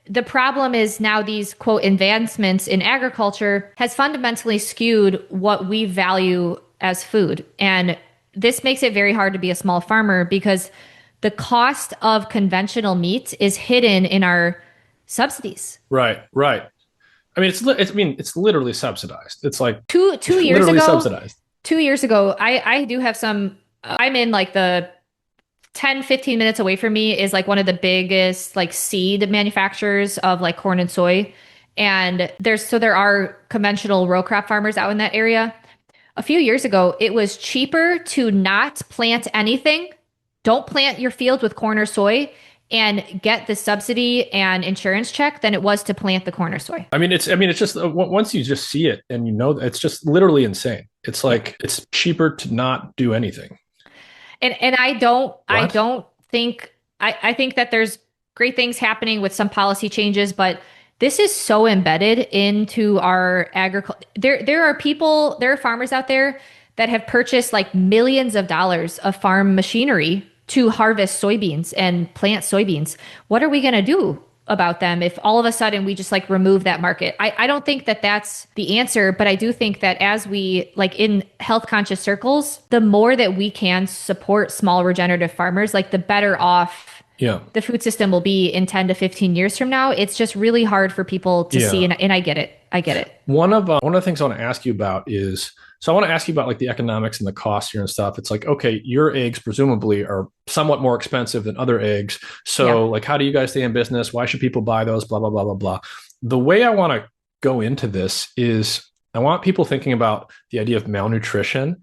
the problem is now these quote advancements in agriculture has fundamentally skewed what we value as food. And this makes it very hard to be a small farmer because the cost of conventional meat is hidden in our subsidies. Right, right. I mean, it's literally subsidized. It's like Two years literally ago, subsidized. 2 years ago, I do have some, I'm in like the 10-15 minutes away from me is like one of the biggest like seed manufacturers of like corn and soy. And there are conventional row crop farmers out in that area. A few years ago, it was cheaper to not plant anything. Don't plant your field with corn or soy and get the subsidy and insurance check than it was to plant the corn or soy. It's just once you just see it and it's just literally insane. It's Yeah. like it's cheaper to not do anything. And I What? don't think I think that there's great things happening with some policy changes, but this is so embedded into our agriculture. There are farmers out there that have purchased like millions of dollars of farm machinery to harvest soybeans and plant soybeans. What are we going to do about them if all of a sudden we just like remove that market? I don't think that that's the answer, but I do think that as we like in health conscious circles, the more that we can support small regenerative farmers, like the better off Yeah. the food system will be in 10 to 15 years from now. It's just really hard for people to see. Yeah. And I get it. I get it. One of the things I want to ask you about is so I want to ask you about like the economics and the costs here and stuff. It's like, okay, your eggs presumably are somewhat more expensive than other eggs. Yeah. So like, how do you guys stay in business? Why should people buy those? Blah, blah, blah, blah, blah. The way I want to go into this is I want people thinking about the idea of malnutrition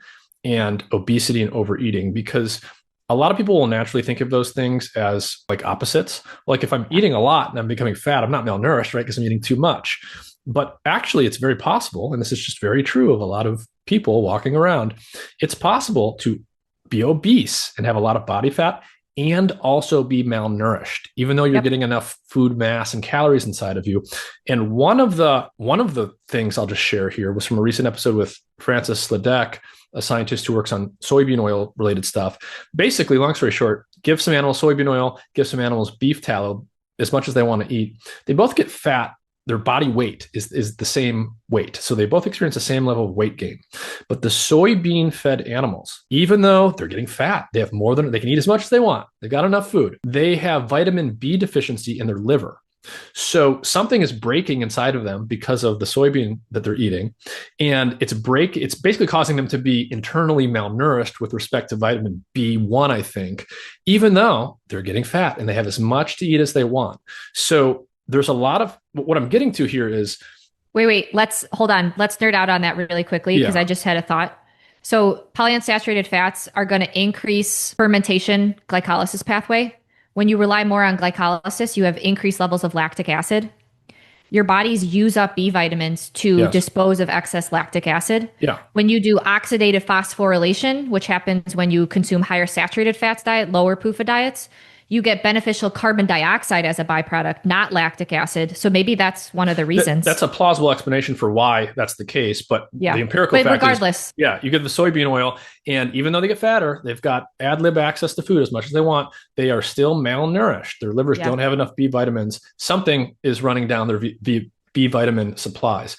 and obesity and overeating, because a lot of people will naturally think of those things as like opposites. Like if I'm eating a lot and I'm becoming fat, I'm not malnourished, right? Because I'm eating too much. But actually, it's very possible, and this is just very true of a lot of people walking around. It's possible to be obese and have a lot of body fat and also be malnourished, even though you're Yep. getting enough food mass and calories inside of you. And one of the things I'll just share here was from a recent episode with Francis Sladek, a scientist who works on soybean oil related stuff. Basically, long story short, give some animals soybean oil, give some animals beef tallow as much as they want to eat. They both get fat. Their body weight is the same weight. So they both experience the same level of weight gain. But the soybean fed animals, even though they're getting fat, they have more than they can eat as much as they want. They got enough food. They have vitamin B deficiency in their liver. So something is breaking inside of them because of the soybean that they're eating. And it's basically causing them to be internally malnourished with respect to vitamin B1, I think, even though they're getting fat and they have as much to eat as they want. So there's a lot of what I'm getting to here is Wait. Let's hold on. Let's nerd out on that really quickly because I yeah, just had a thought. So polyunsaturated fats are going to increase fermentation glycolysis pathway. When you rely more on glycolysis, you have increased levels of lactic acid. Your bodies use up B vitamins to yes, dispose of excess lactic acid. yeah. When you do oxidative phosphorylation, which happens when you consume higher saturated fats diet, lower PUFA diets, you get beneficial carbon dioxide as a byproduct, not lactic acid. So maybe that's one of the reasons. That's a plausible explanation for why that's the case. But Yeah. the empirical But fact is, regardless, yeah, you give the soybean oil, and even though they get fatter, they've got ad lib access to food as much as they want. They are still malnourished. Their livers yeah. don't have enough B vitamins. Something is running down their B vitamin supplies.